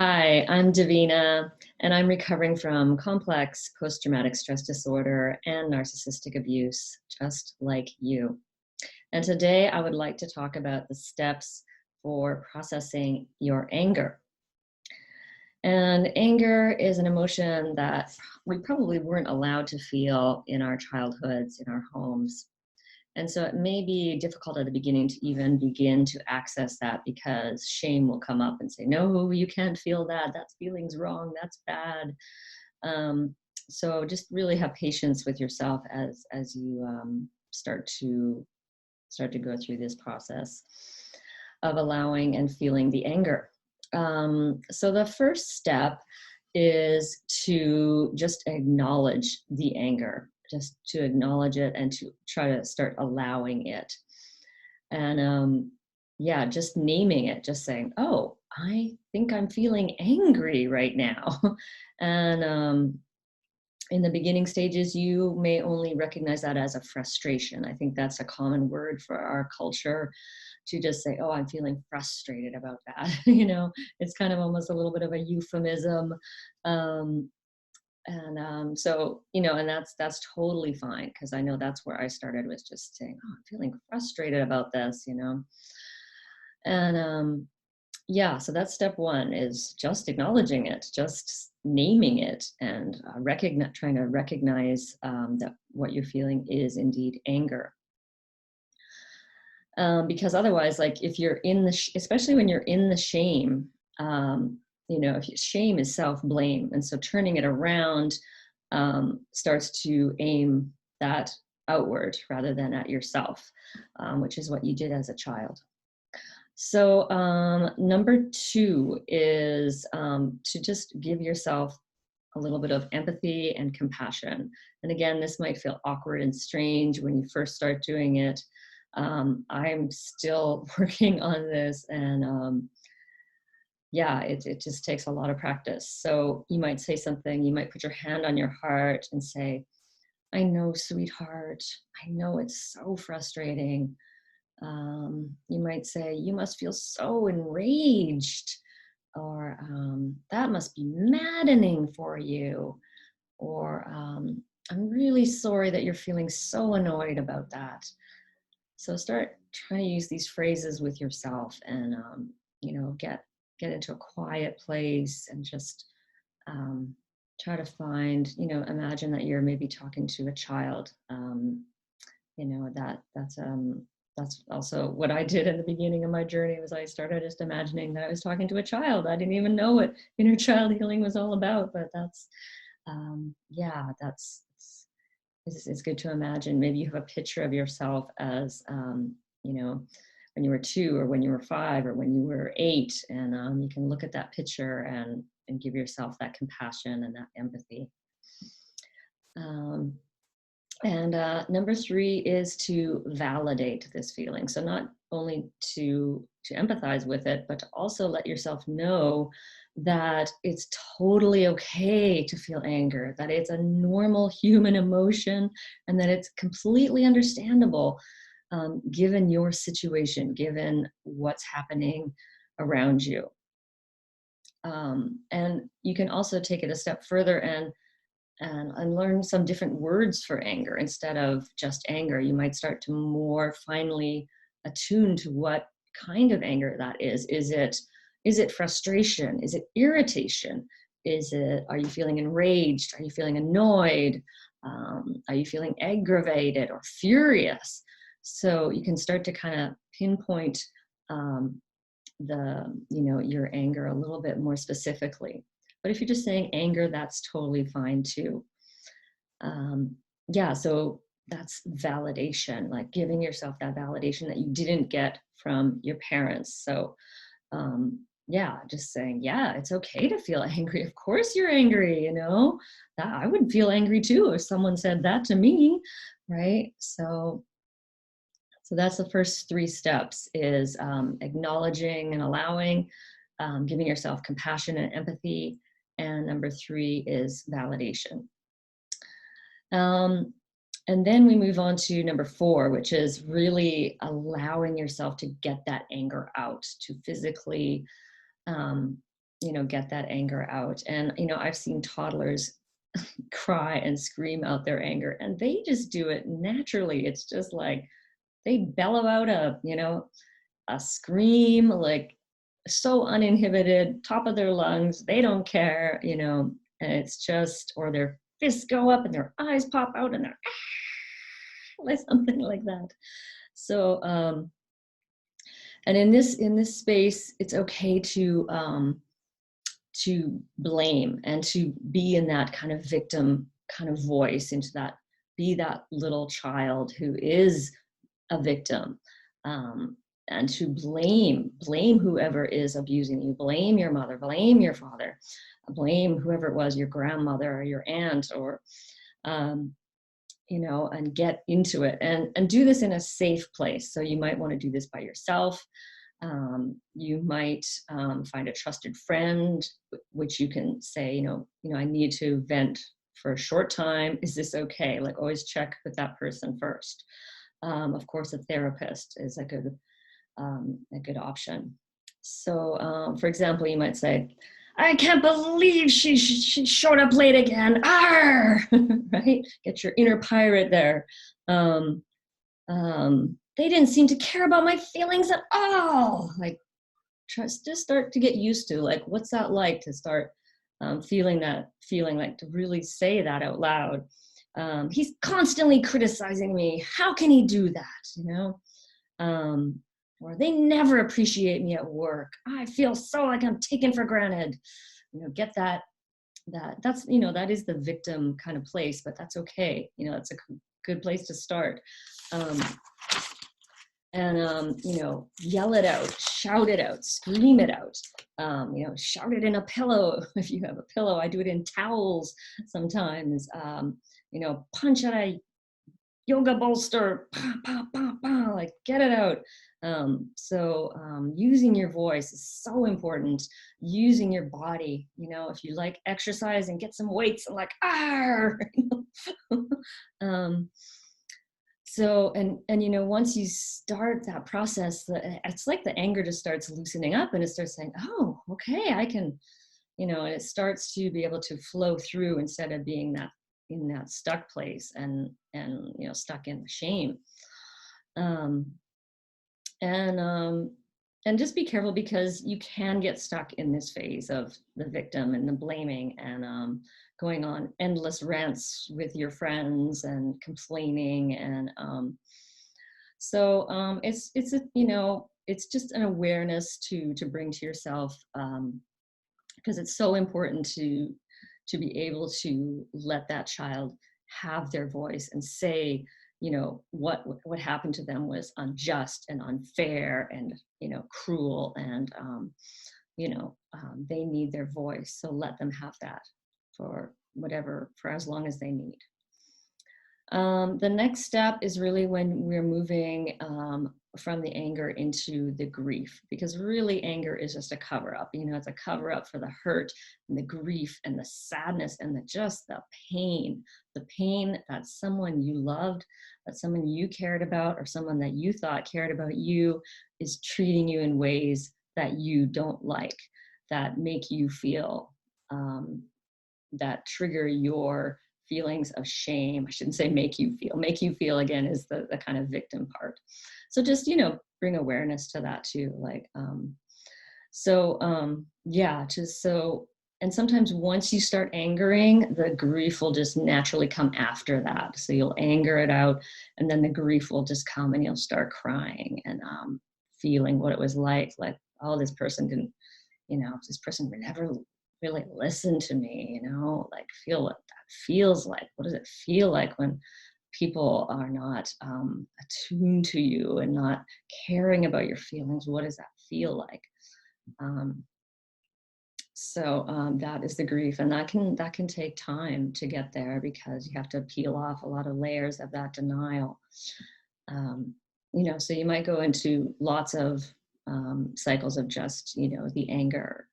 Hi, I'm Davina, and I'm recovering from complex post-traumatic stress disorder and narcissistic abuse, just like you. And today I would like to talk about the steps for processing your anger. And anger is an emotion that we probably weren't allowed to feel in our childhoods, in our homes. And so it may be difficult at the beginning to even begin to access that because shame will come up and say, no, you can't feel that. That feeling's wrong. That's bad. Um, so just really have patience with yourself as you start to go through this process of allowing and feeling the anger. So the first step is to just acknowledge the anger, just to acknowledge it and to try to start allowing it. And yeah, just naming it, just saying, oh, I think I'm feeling angry right now. And in the beginning stages, you may only recognize that as a frustration. I think that's a common word for our culture, to just say, oh, I'm feeling frustrated about that. It's kind of almost a little bit of a euphemism. Um, and that's totally fine, because I know that's where I started, was just saying, oh, I'm feeling frustrated about this. And yeah, so that's step one, is just acknowledging it, just naming it, and trying to recognize that what you're feeling is indeed anger. Because otherwise, like, if you're in especially when you're in the shame, if shame is self-blame, and so turning it around starts to aim that outward rather than at yourself, which is what you did as a child. So number two is to just give yourself a little bit of empathy and compassion. And again, this might feel awkward and strange when you first start doing it. I'm still working on this, and yeah, it just takes a lot of practice. So you might say something, you might put your hand on your heart and say, I know, sweetheart, I know it's so frustrating. You might say, you must feel so enraged, or that must be maddening for you, or I'm really sorry that you're feeling so annoyed about that. So start trying to use these phrases with yourself, and get into a quiet place and just try to find, imagine that you're maybe talking to a child. That's also what I did in the beginning of my journey. Was I started just imagining that I was talking to a child. I didn't even know what inner child healing was all about, but it's good to imagine. Maybe you have a picture of yourself as, when you were 2, or when you were 5, or when you were 8, and you can look at that picture and give yourself that compassion and that empathy. And number 3 is to validate this feeling. So not only to empathize with it, but to also let yourself know that it's totally okay to feel anger, that it's a normal human emotion, and that it's completely understandable, given your situation, given what's happening around you. And you can also take it a step further and learn some different words for anger. Instead of just anger, you might start to more finely attune to what kind of anger that is. Is it frustration? Is it irritation? Are you feeling enraged? Are you feeling annoyed? Are you feeling aggravated or furious? So you can start to kind of pinpoint your anger a little bit more specifically. But if you're just saying anger, that's totally fine too. So that's validation, like giving yourself that validation that you didn't get from your parents. So just saying, yeah, it's okay to feel angry. Of course you're angry, that I would feel angry too if someone said that to me, right? So that's the first 3 steps, is acknowledging and allowing, giving yourself compassion and empathy, and number 3 is validation. And then we move on to number 4, which is really allowing yourself to get that anger out, to physically get that anger out. And, I've seen toddlers cry and scream out their anger, and they just do it naturally. It's just like they bellow out a scream, like so uninhibited, top of their lungs. They don't care, and it's just, or their fists go up and their eyes pop out and they're like something like that. So, and in this space, it's okay to blame and to be in that kind of victim kind of voice, into that, be that little child who is a victim, and to blame whoever is abusing you, blame your mother, blame your father, blame whoever it was, your grandmother or your aunt, or and get into it, and do this in a safe place. So you might want to do this by yourself. You might find a trusted friend, which you can say, I need to vent for a short time. Is this okay? Like, always check with that person first. Of course, a therapist is a good option. So, for example, you might say, I can't believe she showed up late again. Arr! Right? Get your inner pirate there. They didn't seem to care about my feelings at all. Like, just start to get used to, like, what's that like to start feeling like to really say that out loud. He's constantly criticizing me. How can he do that? Or they never appreciate me at work. I feel so like I'm taken for granted. Get that's that is the victim kind of place, but that's okay. It's a good place to start. Yell it out, shout it out, scream it out. Shout it in a pillow if you have a pillow. I do it in towels sometimes. Punch at a yoga bolster, bah, bah, bah, bah, like, get it out. Using your voice is so important. Using your body, if you like exercise and get some weights and like, once you start that process, it's like the anger just starts loosening up, and it starts saying, oh, okay, I can, and it starts to be able to flow through instead of being in that stuck place and stuck in the shame. And just be careful, because you can get stuck in this phase of the victim and the blaming, and going on endless rants with your friends and complaining. And it's just an awareness to bring to yourself, because it's so important to be able to let that child have their voice and say, what happened to them was unjust and unfair and, cruel, and, they need their voice. So let them have that for as long as they need. The next step is really when we're moving from the anger into the grief, because really anger is just a cover up. It's a cover up for the hurt and the grief and the sadness and the pain that someone you loved, that someone you cared about, or someone that you thought cared about you is treating you in ways that you don't like, that make you feel, that trigger your feelings of shame. I shouldn't say make you feel again is the kind of victim part. So just, bring awareness to that too. Like, and sometimes once you start angering, the grief will just naturally come after that. So you'll anger it out, and then the grief will just come, and you'll start crying and feeling what it was like, oh, this person didn't, this person never really listen to me, like, feel what that feels like. What does it feel like when people are not attuned to you and not caring about your feelings? What does that feel like? That is the grief, and that can take time to get there, because you have to peel off a lot of layers of that denial. So you might go into lots of cycles of just, the anger,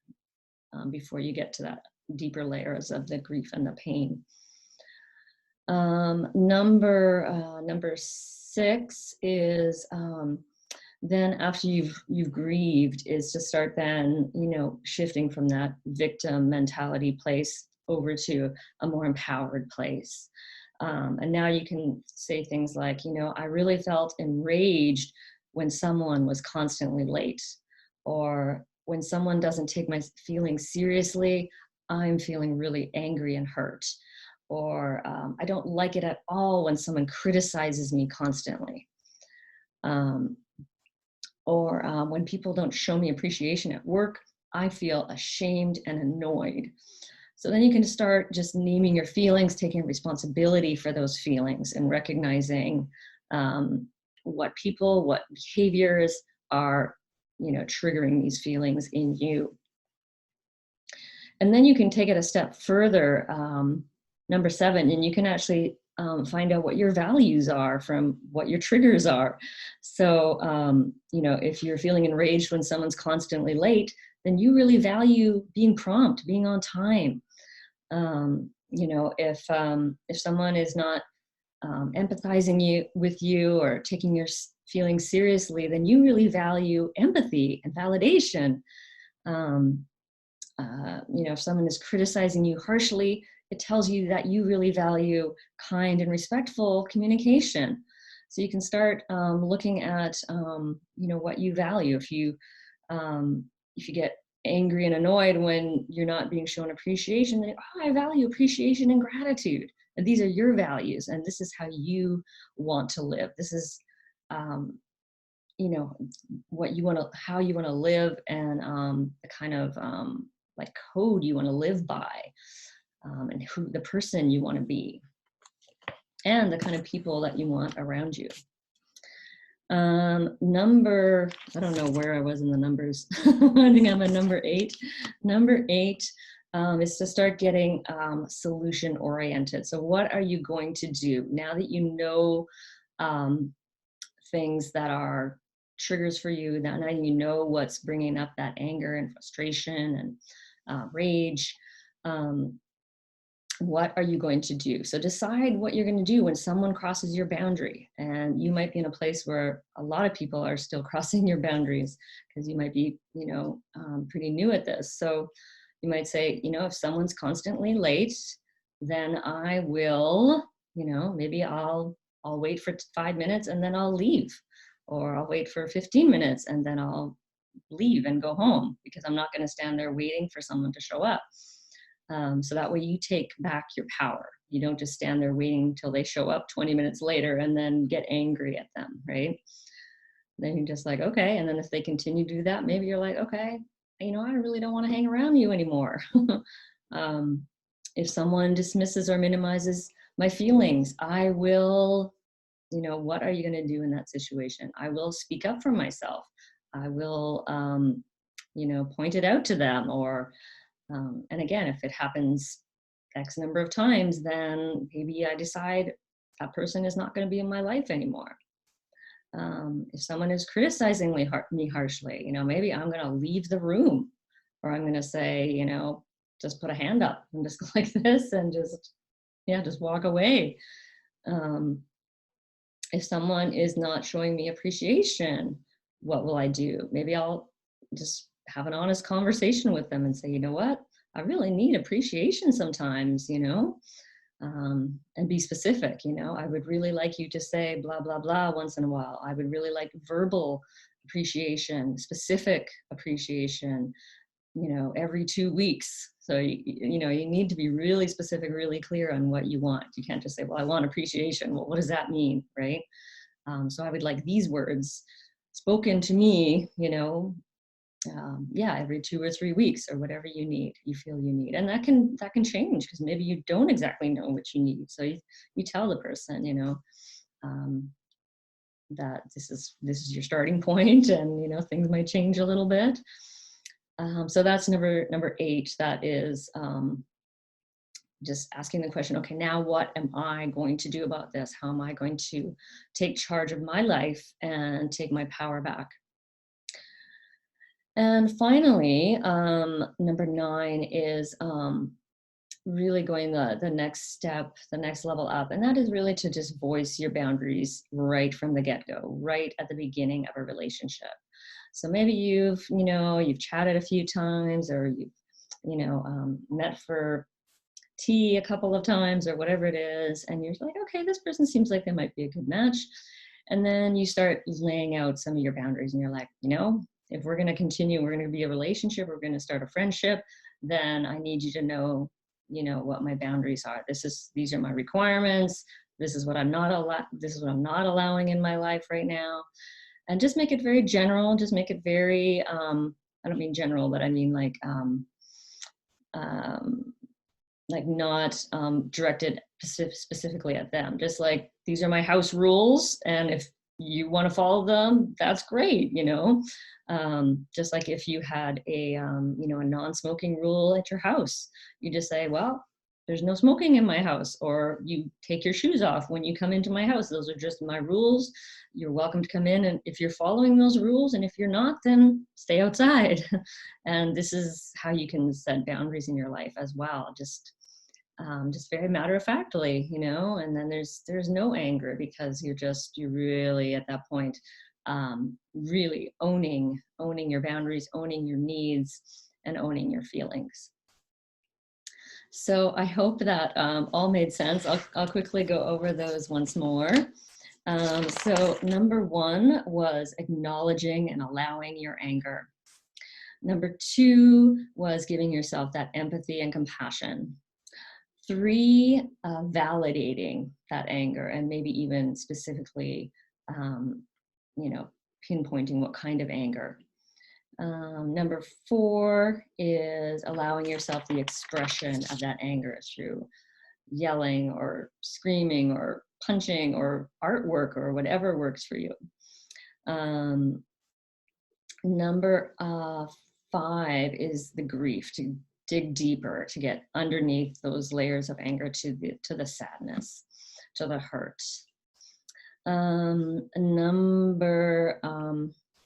before you get to that deeper layers of the grief and the pain. Number 6 is Then after you've grieved is to start then, shifting from that victim mentality place over to a more empowered place. And now you can say things like, I really felt enraged when someone was constantly late, or when someone doesn't take my feelings seriously, I'm feeling really angry and hurt. Or I don't like it at all when someone criticizes me constantly. Um, or when people don't show me appreciation at work, I feel ashamed and annoyed. So then you can start just naming your feelings, taking responsibility for those feelings, and recognizing what people, what behaviors are, triggering these feelings in you. And then you can take it a step further, number 7, and you can actually find out what your values are from what your triggers are. So, if you're feeling enraged when someone's constantly late, then you really value being prompt, being on time. If someone is not empathizing with you or taking your feelings seriously, then you really value empathy and validation. If someone is criticizing you harshly, it tells you that you really value kind and respectful communication. So you can start looking at, what you value. If you get angry and annoyed when you're not being shown appreciation, then, I value appreciation and gratitude. And these are your values, and this is how you want to live. This is, what you want to, how you want to live, and the kind of like code you want to live by, and who the person you want to be, and the kind of people that you want around you. I don't know where I was in the numbers. I think I'm at number 8. Number 8 is to start getting solution oriented. So what are you going to do now that you know things that are triggers for you? Now you know what's bringing up that anger and frustration and rage. What are you going to do? So decide what you're going to do when someone crosses your boundary. And you might be in a place where a lot of people are still crossing your boundaries, because you might be, pretty new at this. So you might say, if someone's constantly late, then I will, maybe I'll wait for 5 minutes and then I'll leave. Or I'll wait for 15 minutes and then I'll leave and go home, because I'm not going to stand there waiting for someone to show up. So that way you take back your power. You don't just stand there waiting until they show up 20 minutes later and then get angry at them, right? Then you're just like, okay. And then if they continue to do that, maybe you're like, okay, I really don't want to hang around you anymore. If someone dismisses or minimizes my feelings, I will, what are you going to do in that situation? I will speak up for myself. I will, point it out to them, or and again, if it happens X number of times, then maybe I decide that person is not going to be in my life anymore. If someone is criticizing me harshly, maybe I'm going to leave the room, or I'm going to say, just put a hand up and just go like this and just walk away. If someone is not showing me appreciation, what will I do? Maybe I'll just have an honest conversation with them and say, you know what? I really need appreciation sometimes, and be specific. I would really like you to say blah, blah, blah once in a while. I would really like verbal appreciation, specific appreciation, every 2 weeks. So, you need to be really specific, really clear on what you want. You can't just say, well, I want appreciation. Well, what does that mean, right? So I would like these words spoken to me, every 2 or 3 weeks, or whatever you feel you need. And that can change, because maybe you don't exactly know what you need. So you tell the person, that this is your starting point, and things might change a little bit. So that's number 8. That is just asking the question, okay, now what am I going to do about this? How am I going to take charge of my life and take my power back? And finally, number 9 is really going the next step, the next level up. And that is really to just voice your boundaries right from the get-go, right at the beginning of a relationship. So maybe you've chatted a few times, or you've, met for tea a couple of times or whatever it is. And you're like, okay, this person seems like they might be a good match. And then you start laying out some of your boundaries, and you're like, if we're going to continue, we're going to be a relationship, we're going to start a friendship, then I need you to know, what my boundaries are. These are my requirements. This is what I'm not allowing in my life right now. And just make it very general. Just make it very, I don't mean general, but I mean like not directed specifically at them. Just like, these are my house rules, and if you want to follow them, that's great. Just like if you had a non-smoking rule at your house, you just say, well, there's no smoking in my house, or you take your shoes off when you come into my house. Those are just my rules. You're welcome to come in, and if you're following those rules, and if you're not, then stay outside. And this is how you can set boundaries in your life as well. Just very matter-of-factly, and then there's no anger, because you're really at that point, really owning your boundaries, owning your needs, and owning your feelings. So I hope that all made sense. I'll quickly go over those once more. So number 1 was acknowledging and allowing your anger. Number 2 was giving yourself that empathy and compassion. 3, validating that anger, and maybe even specifically, pinpointing what kind of anger. Number 4 is allowing yourself the expression of that anger through yelling or screaming or punching or artwork or whatever works for you. Number 5 is the grief, to dig deeper, to get underneath those layers of anger, to the sadness, to the hurt.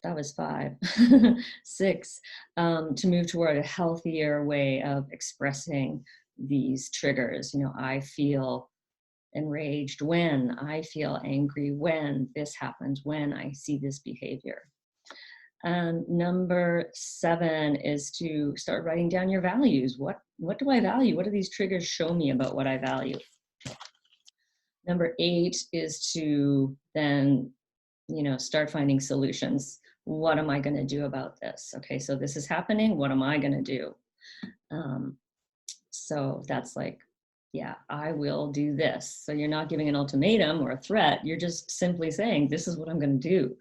That was 5. 6, to move toward a healthier way of expressing these triggers. I feel enraged when, I feel angry when this happens, when I see this behavior. And number 7 is to start writing down your values. What do I value? What do these triggers show me about what I value? Number 8 is to then, start finding solutions. What am I going to do about this? Okay, so this is happening. What am I going to do? So that's like, yeah, I will do this. So you're not giving an ultimatum or a threat. You're just simply saying, this is what I'm going to do.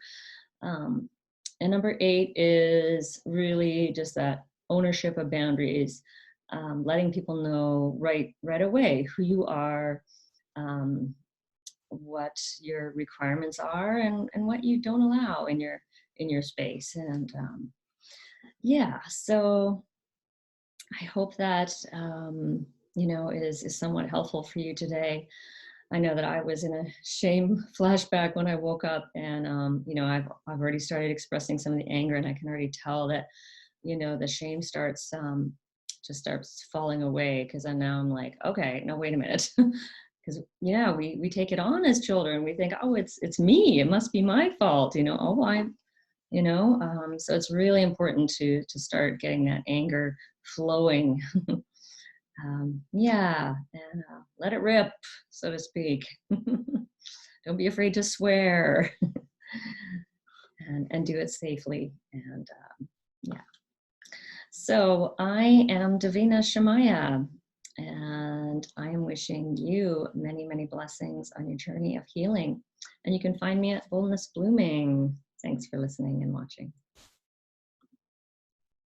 And number 8 is really just that ownership of boundaries, letting people know right away who you are, what your requirements are, and what you don't allow in your space. And yeah, so I hope that is somewhat helpful for you today. I know that I was in a shame flashback when I woke up, and I've already started expressing some of the anger, and I can already tell that the shame starts falling away, because now I'm like, okay, no, wait a minute. Because we take it on as children. We think, oh, it's me, it must be my fault, so it's really important to start getting that anger flowing. And let it rip, so to speak. Don't be afraid to swear. and do it safely. And so I am Davina Shamaya, and I am wishing you many, many blessings on your journey of healing. And you can find me at Boldness Blooming. Thanks for listening and watching.